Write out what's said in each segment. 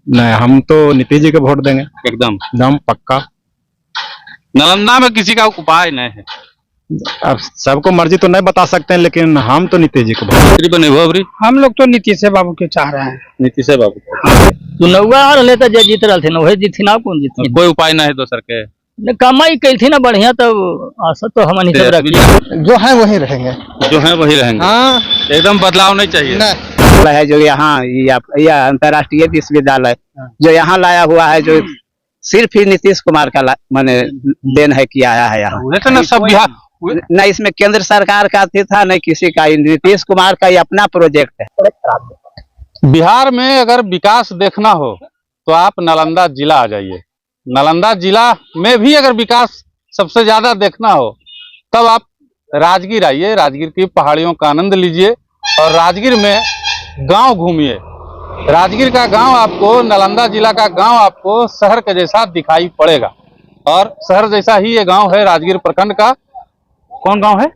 नहीं, हम तो नीतीश जी को वोट देंगे, एकदम एकदम पक्का। नालंदा में किसी का उपाय नहीं है। अब सबको मर्जी तो नहीं बता सकते हैं, लेकिन हम तो नीतीश जी को वोट। बने हुआ अबरी हम लोग तो नीतीश बाबू के चाह रहे हैं। नीतीश बाबू चुनौआ आ रहे थे, जे जीत रहे थे वही जीत ना, कौन जीत कोई उपाय नहीं है दोसर के। कमाई कैल थी ना बढ़िया, तब आशा तो हमनी सब रखी। जो है वही रहेंगे, जो है वही रहेंगे। हाँ एकदम बदलाव नहीं चाहिए। है जो यहाँ यह अंतर्राष्ट्रीय विश्वविद्यालय जो यहाँ लाया हुआ है, जो सिर्फ ही नीतीश कुमार का माने देन है कि आया है यहाँ। तो ना सब बिहार न इसमें केंद्र सरकार का था न किसी का, नीतीश कुमार का ही अपना प्रोजेक्ट है। बिहार में अगर विकास देखना हो तो आप नालंदा जिला आ जाइए। नालंदा जिला में भी अगर विकास सबसे ज्यादा देखना हो तब आप राजगीर आइए, राजगीर की पहाड़ियों का आनंद लीजिए और राजगीर में गांव घूमिए। राजगीर का गांव आपको, नालंदा जिला का गांव आपको शहर के जैसा दिखाई पड़ेगा और शहर जैसा ही ये गांव है। राजगीर प्रखंड का कौन गांव है?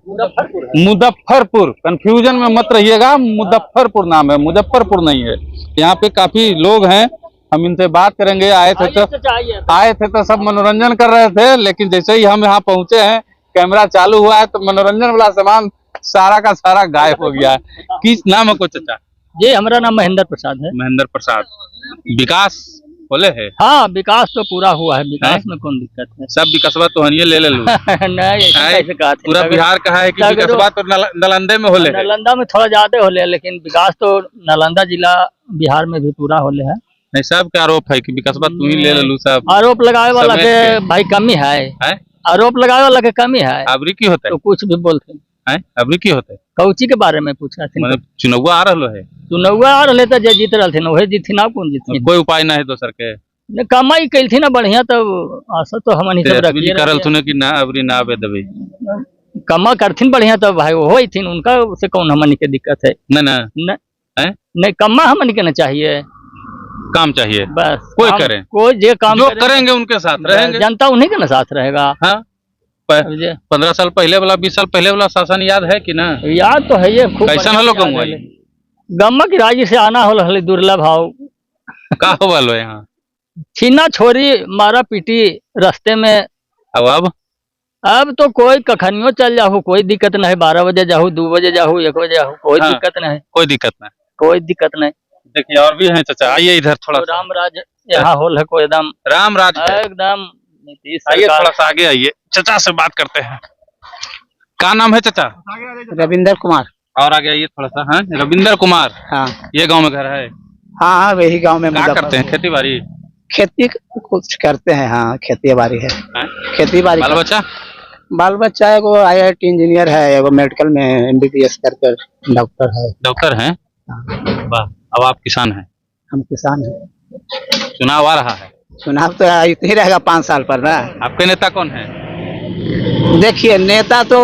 मुजफ्फरपुर। कंफ्यूजन में मत रहिएगा, मुजफ्फरपुर नाम है, मुजफ्फरपुर नहीं है। यहाँ पे काफी लोग हैं, हम इनसे बात करेंगे। आए थे तो सब मनोरंजन कर रहे थे, लेकिन जैसे ही हम यहाँ पहुंचे हैं, कैमरा चालू हुआ है तो मनोरंजन वाला सामान सारा का सारा गायब हो गया है। किस नाम है को चाचा? जी, हमारा नाम महेंद्र प्रसाद है। महेंद्र प्रसाद। विकास बोले है? हाँ, विकास तो पूरा हुआ है, विकास में कौन दिक्कत है। सब विकासवा तो हनिये ले लूं। नहीं, कैसे कहा? पूरा बिहार कहा है कि विकासवा तो नालंदे में होले। नालंदा में थोड़ा ज्यादा होले, लेकिन विकास तो नालंदा जिला बिहार में भी पूरा होले है। नहीं, सब के आरोप है कि विकासवा तू ही ले लू। सब आरोप लगाए वाला के भाई कमी है, आरोप लगाए वाला के कमी है। अबरी की होता है? तो कुछ भी बोलते हैं। अबरी की होता है? कौची के बारे में पूछा? मतलब चुनौआ आ रहा है? चुनौआ आ रहे थे, जे जीत रहे थे वही जीत ना, कौन जीत? कोई उपाय नहीं है दोसर के। कमाई कैल थी ना बढ़िया, तब आशा तो हमनी सब रखी करल थुने कि ना अबरी ना आवे दबे कमा करथिन बढ़िया, तब भाई वो ही थी, उनका से कौन हमनी के दिक्कत है? नहीं, कमा हमनी के ना चाहिए, काम चाहिए बस। कोई करे, कोई जे काम जो करेंगे उनके साथ रहेंगे, जनता उन्हीं के ना साथ रहेगा। हाँ, 15 साल पहले वाला, 20 साल पहले वाला शासन याद है कि ना? याद तो है ये खूब। कैसा हलो गम्मा की राज्य से आना हो दुर्लभ भाव का हो वालो यहाँ छीना छोरी मारा पीटी रास्ते में। अब तो कोई कखनियों चल जाओ, कोई दिक्कत नहीं। 12 बजे जाओ, 2 बजे जाओ, 1 बजे जाओ, कोई दिक्कत नहीं, कोई दिक्कत नहीं, कोई दिक्कत नहीं। देखिए और भी है चाचा, आइए इधर थोड़ा। तो रामराज यहाँ होल है, कोई एकदम रामराज एकदम नीतीश। आइए थोड़ा सा आगे आइए, चाचा से बात करते हैं। क्या नाम है चाचा? रविंदर कुमार। और आगे आइए थोड़ा सा। हाँ, रविंदर कुमार। हाँ, ये गांव में घर है? हाँ, वही गांव में। क्या करते हैं? खेती बाड़ी? खेती कुछ करते हैं, हाँ, खेती बाड़ी है। खेती बाड़ी। बाल बच्चा एगो IIT इंजीनियर है, एगो मेडिकल में MBBS कर डॉक्टर है। डॉक्टर हैं? वाह। अब आप किसान हैं? हम किसान हैं। चुनाव आ रहा है? चुनाव तो इतना ही रहेगा 5 साल पर ना। आपके नेता कौन है? देखिए, नेता तो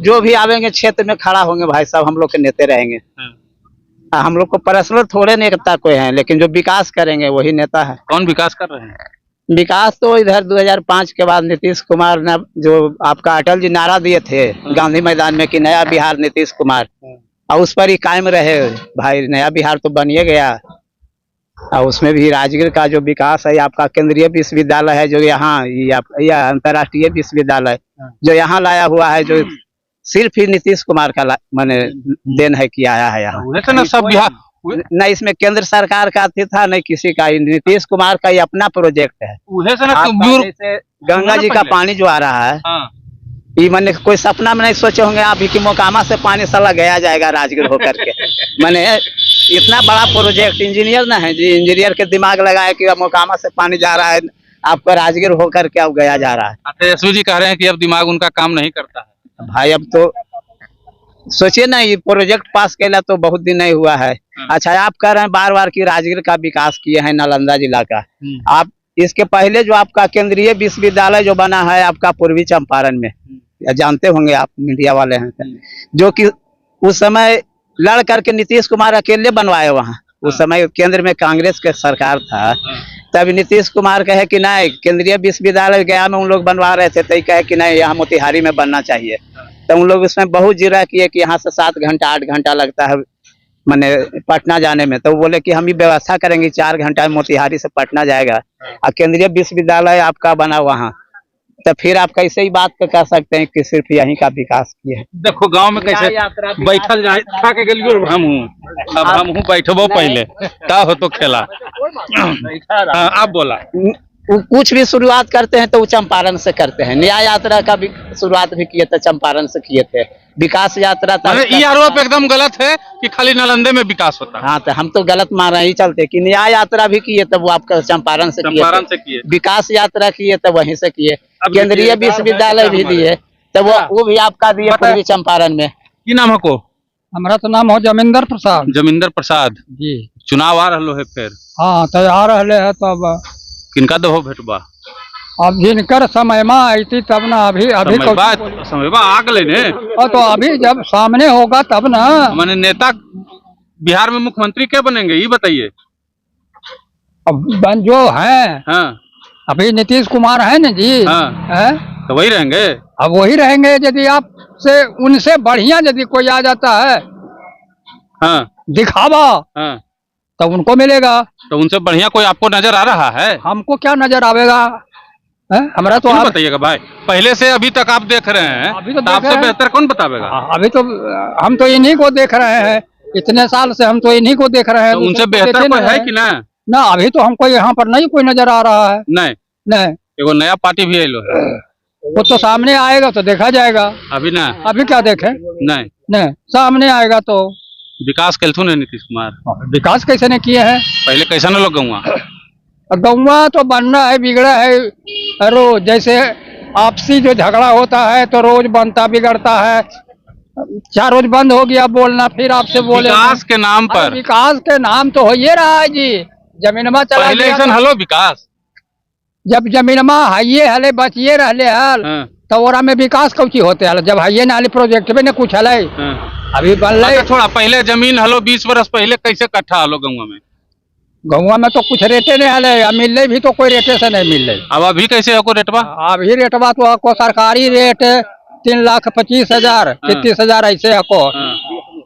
जो भी आवेंगे क्षेत्र में खड़ा होंगे भाई साहब, हम लोग के नेता रहेंगे। हम लोग को पर्सनल थोड़े नेता कोई है, लेकिन जो विकास करेंगे वही नेता है। कौन विकास कर रहे हैं? विकास तो इधर 2005 के बाद नीतीश कुमार ने जो आपका अटल जी नारा दिए थे गांधी मैदान में कि नया बिहार नीतीश कुमार, और उस पर ही कायम रहे भाई। नया बिहार तो बन ही गया, और उसमें भी राजगीर का जो विकास है, आपका केंद्रीय विश्वविद्यालय है जो यहाँ, यह अंतर्राष्ट्रीय विश्वविद्यालय जो यहाँ लाया हुआ है, जो सिर्फ ही नीतीश कुमार का माने देन है कि आया है यहाँ। तो ना सब बिहार न इसमें केंद्र सरकार का था न किसी का, नीतीश कुमार का ही अपना प्रोजेक्ट है। जैसे गंगा जी का पानी जो आ रहा है, ये मैंने कोई सपना में नहीं सोचे होंगे आप कि मोकामा से पानी साला गया जाएगा राजगीर होकर के। मैंने इतना बड़ा प्रोजेक्ट, इंजीनियर ना है जी, इंजीनियर के दिमाग लगाया कि मोकामा से पानी जा रहा है आपका राजगीर होकर के अब गया जा रहा है। तेजस्वी जी कह रहे हैं कि अब दिमाग उनका काम नहीं करता है। भाई अब तो सोचिए ना, ये प्रोजेक्ट पास कैला तो बहुत दिन नहीं हुआ है। अच्छा, आप कह रहे हैं बार बार कि राजगीर का विकास किए हैं नालंदा जिला का। आप इसके पहले जो आपका केंद्रीय विश्वविद्यालय जो बना है आपका पूर्वी चंपारण में, जानते होंगे आप, मीडिया वाले हैं, जो कि उस समय लड़ करके नीतीश कुमार अकेले बनवाए वहाँ। उस समय केंद्र में कांग्रेस के सरकार था, तब नीतीश कुमार कहे कि नहीं, केंद्रीय विश्वविद्यालय गया में उन लोग बनवा रहे थे, तो कहे कि नहीं यहाँ मोतिहारी में बनना चाहिए। तो उन लोग उसमें बहुत जिरा किए कि यहाँ से 7 घंटा 8 घंटा लगता है मैंने पटना जाने में, तो वो बोले कि हम ही व्यवस्था करेंगे, 4 घंटा में मोतिहारी से पटना जाएगा और केंद्रीय विश्वविद्यालय आपका बना वहाँ, तो फिर आप कैसे ही बात कर सकते हैं कि सिर्फ यहीं का विकास किया है। देखो गांव में कैसे बैठल जाए खा के गेलियो हम हूँ, अब हम हूँ बैठबो पहले का हो तो खेला। हाँ, आप बोला कुछ भी शुरुआत करते हैं तो वो चंपारण से करते हैं। न्याय यात्रा का भी शुरुआत भी किए थे, चंपारण से किए थे। विकास यात्रा ये आरोप एकदम गलत है कि खाली नालंदे में विकास होता है। हाँ, तो हम तो गलत मान रहे ही चलते कि न्याय यात्रा भी किए तब वो आपका चंपारण से किए, विकास यात्रा किए तब वहीं से किए, केंद्रीय विश्वविद्यालय भी दिए तब वो भी आपका दिए पूर्वी चंपारण में। की नाम है को? हमारा तो नाम हो जमींदर प्रसाद जमींदर प्रसाद जी। चुनाव आ रहा है फिर? हाँ, तो आ रहे है तब किनका दो भेटबा? अब जिनकर समय में आई थी तब ना, अभी समय आग लेने तो अभी जब सामने होगा तब ना। माने नेता बिहार में मुख्यमंत्री क्या बनेंगे ये बताइए। अब जो है हाँ, अभी नीतीश कुमार है ना जी। हाँ, है तो वही रहेंगे। अब वही रहेंगे, यदि आप से उनसे बढ़िया यदि कोई आ जाता है हाँ, दिखावा हाँ, तो उनको मिलेगा। तो उनसे बढ़िया कोई आपको नजर आ रहा है? हमको क्या नजर आवेगा? हमारा तो आप बताइएगा भाई, पहले से अभी तक आप देख रहे हैं, अभी तो आपसे बेहतर कौन बतावेगा? अभी तो हम तो इन्हीं को देख रहे हैं, इतने साल से हम तो इन्हीं को देख रहे हैं। तो उनसे बेहतर कोई है कि ना? ना, अभी तो हमको यहाँ पर नहीं कोई नजर आ रहा है। नहीं नहीं, एगो नया पार्टी भी आयलो है, वो तो सामने आएगा तो देखा जाएगा। अभी ना, अभी क्या देखे? नहीं नहीं, सामने आएगा तो। विकास कैलथुन है नीतीश कुमार? विकास कैसे ने किए हैं? पहले कैसा न लोग गौवा गौवा तो बनना है, बिगड़ा है रोज। जैसे आपसी जो झगड़ा होता है तो रोज बनता बिगड़ता है। 4 रोज बंद हो गया बोलना, फिर आपसे बोले विकास के नाम पर। विकास के नाम तो हो ये रहा है जी, जमीनमा चला पहले ऐसा हलो विकास, जब जमीनमा हाइये हले बचिए रहले हल तो ओरा में विकास कौची होते हल, जब हाइये नाली प्रोजेक्ट में न कुछ हले अभी बन रहे। थोड़ा पहले जमीन हलो 20 वर्ष पहले कैसे कट्ठा हलो गौवा में? गौवा में तो कुछ रेटे नहीं हले, मिल रही भी तो कोई रेटे से नहीं मिल रही। अब अभी कैसे है को रेटवा? अभी रेटवा तो आपको सरकारी रेट 3,25,000 33,000 ऐसे है को।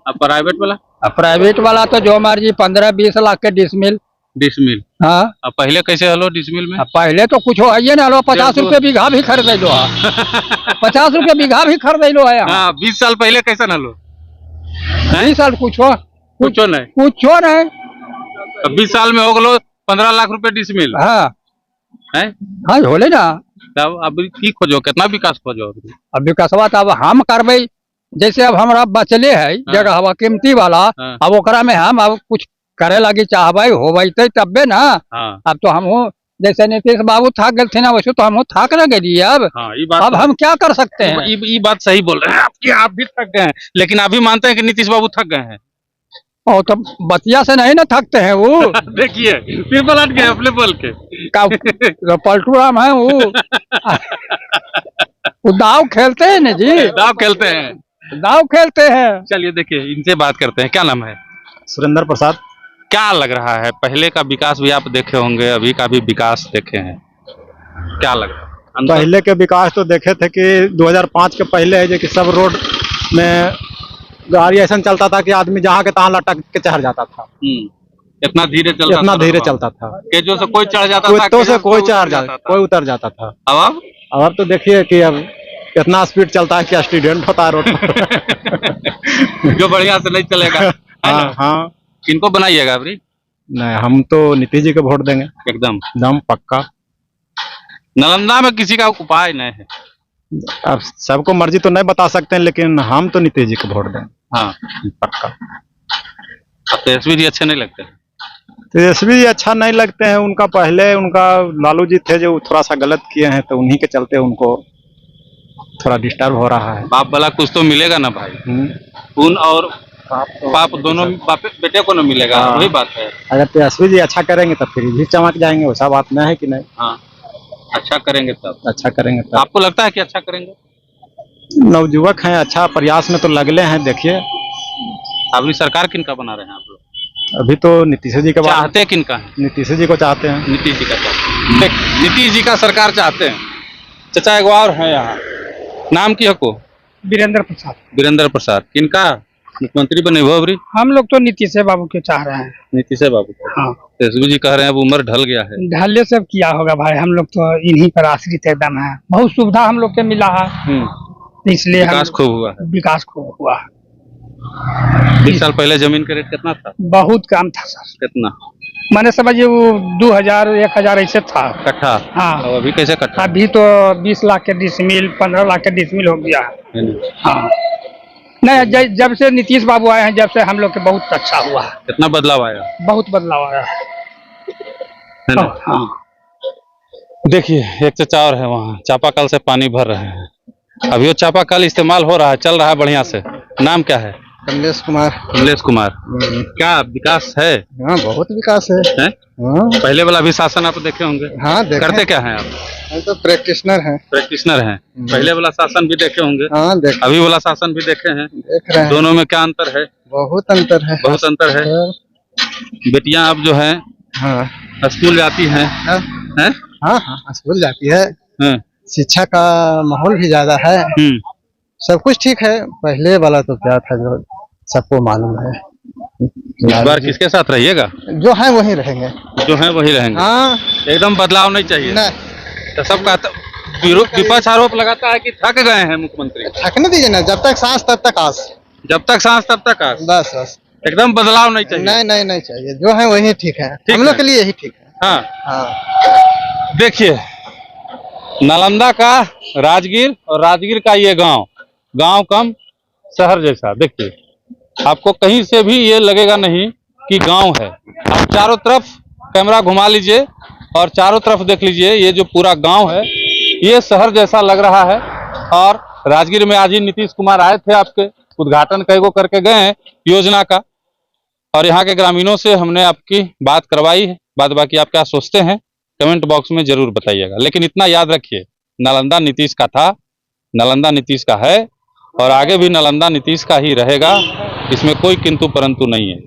अब प्राइवेट वाला? प्राइवेट वाला तो जो मर्जी 15-20 लाख के डिसमिल। हाँ, अब पहले कैसे हलो डिसमिल में? पहले तो कुछ है ना, 50 रुपये बीघा भी खरीद लो। 50 रुपये बीघा भी खरीद लो है। 20 साल पहले कैसा न लो? 20 साल कुछ नहीं। 20 साल में हो गलो 15 लाख रुपए डिसमिल। हाँ है, हाँ होले ना। तब अभी की खोजो, कितना विकास खोजो? अब विकासवा तो अब हम करबे, जैसे अब हमारा बचले है जगह हवा कीमती वाला, अब ओकरा में हम अब कुछ करे लगी चाहबे होबे तबे ना। अब तो हम जैसे नीतीश बाबू थक गए थे ना, वैसे तो हम थक न गए अब। अब हम क्या कर सकते हैं? ये बात सही बोल रहे हैं आप भी थक गए हैं, लेकिन अभी मानते हैं कि नीतीश बाबू थक गए हैं। और तो बतिया से नहीं ना थकते हैं वो। देखिए फिर पलट गए अपने बोल के। पलटू राम है वो दाव खेलते हैं ना जी। दाव खेलते हैं। चलिए देखिए इनसे बात करते हैं। क्या नाम है? सुरेंद्र प्रसाद। क्या लग रहा है, पहले का विकास भी आप देखे होंगे, अभी का भी विकास देखे हैं, क्या लग रहा है? पहले के विकास तो देखे थे कि 2005 के पहले है जो कि सब रोड में गाड़ी ऐसा चलता था कि आदमी जहाँ के तहाँ लटक के चढ़ जाता था। इतना धीरे चलता था कि जो से कोई चढ़ जाता था, तो से कोई चढ़ जाता, कोई उतर जाता था। अब तो देखिए कि अब इतना स्पीड चलता है कि एक्सीडेंट होता है रोड पर। जो बढ़िया से नहीं चलेगा। हाँ, किनको बनाइएगा अभी? नहीं, हम तो नीतीश जी को वोट देंगे, एकदम पक्का। नालंदा में किसी का उपाय नहीं है। अब सबको मर्जी तो नहीं बता सकते हैं, लेकिन हम तो नीतीश जी को वोट देंगे। हाँ, पक्का। तेजस्वी जी अच्छे नहीं लगते? तेजस्वी जी अच्छा नहीं लगते हैं। उनका पहले उनका लालू जी थे जो थोड़ा सा गलत किए हैं, तो उन्हीं के चलते उनको थोड़ा डिस्टर्ब हो रहा है। बाप वाला कुछ तो मिलेगा ना भाई। खून और बाप दोनों बेटे को न मिलेगा। वही बात है। अगर तेजस्वी जी अच्छा करेंगे तो फिर भी चमक जाएंगे, वैसा बात नहीं है कि नहीं। हाँ, अच्छा करेंगे तब। आपको लगता है कि अच्छा करेंगे? नवयुवक हैं, अच्छा प्रयास में तो लगले हैं। देखिए अभी सरकार किनका बना रहे हैं आप लोग? अभी तो नीतीश जी का चाहते हैं। किनका है? नीतीश जी को चाहते हैं। नीतीश जी का चाहते हैं। नीतीश जी का सरकार चाहते हैं। चाचा एक और है यहाँ, नाम की हको? वीरेंद्र प्रसाद। वीरेंद्र प्रसाद। किनका? मुख्यमंत्री बने हो अबरी? हम लोग तो नीतीश बाबू के चाह रहे हैं। नीतीश बाबू को। हाँ, तेजस्वी जी कह रहे हैं अब उम्र ढल गया है। ढाले सब किया होगा भाई, हम लोग तो इन्हीं पर आश्रित एकदम है। बहुत सुविधा हम लोग के मिला है, इसलिए विकास खूब हुआ है। विकास खूब हुआ है। 20 साल पहले जमीन का रेट कितना था? बहुत कम था सर, कितना? मैंने समझिए वो 2000 1000 ऐसे था कट्ठा। हाँ, और अभी कैसे कट्ठा? अभी तो 20 लाख के डिसमिल 15 लाख के डिसमिल हो गया है। हाँ, नहीं जब से नीतीश बाबू आए हैं, जब से हम लोग के बहुत अच्छा हुआ है। कितना बदलाव आया? बहुत बदलाव आया है ना? हाँ, देखिए एक चचा और है वहाँ, चापाकल से पानी भर रहे हैं। अभी वो चापाकल इस्तेमाल हो रहा है, चल रहा है बढ़िया से। नाम क्या है? कमलेश कुमार। कमलेश कुमार। क्या विकास है? हाँ, बहुत विकास है। हाँ, पहले वाला भी शासन आप देखे होंगे। हाँ देखे। करते क्या हैं आप? हम तो प्रैक्टिशनर हैं। प्रैक्टिशनर हैं। पहले वाला शासन भी देखे होंगे। हाँ, देख अभी वाला शासन भी देखे हैं। देख रहे हैं। दोनों में क्या अंतर है? बहुत अंतर है। बहुत अंतर है। बेटियां अब जो है हाँ स्कूल जाती हैं। हाँ हैं? हाँ, हाँ स्कूल जाती है। हाँ। शिक्षा का माहौल भी ज्यादा है। सब कुछ ठीक है। पहले वाला तो क्या था जो सबको मालूम है। इस बार किसके साथ रहिएगा? जो है वही रहेंगे। जो है वही रहेंगे। हाँ, एकदम बदलाव नहीं चाहिए। नहीं तो सब कहता विपक्ष आरोप लगाता है कि थक गए हैं मुख्यमंत्री। थकने दीजिए ना, जब तक सांस तब तक आस। जब तक सांस तब तक आस। बस बस, एकदम बदलाव नहीं चाहिए। नहीं नहीं नहीं चाहिए। जो है वही ठीक है। ठीक हम लोग है। के लिए यही ठीक है। हाँ, हाँ, देखिए नालंदा का राजगीर और राजगीर का ये गांव कम शहर जैसा। देखिए आपको कहीं से भी ये लगेगा नहीं कि गांव है। आप चारों तरफ कैमरा घुमा लीजिए और चारों तरफ देख लीजिए, ये जो पूरा गांव है ये शहर जैसा लग रहा है। और राजगीर में आज ही नीतीश कुमार आए थे, आपके उद्घाटन कैगो करके गए हैं योजना का। और यहाँ के ग्रामीणों से हमने आपकी बात करवाई है। बाद बाकी आप क्या सोचते हैं कमेंट बॉक्स में जरूर बताइएगा। लेकिन इतना याद रखिए, नालंदा नीतीश का था, नालंदा नीतीश का है और आगे भी नालंदा नीतीश का ही रहेगा। इसमें कोई किंतु परंतु नहीं है।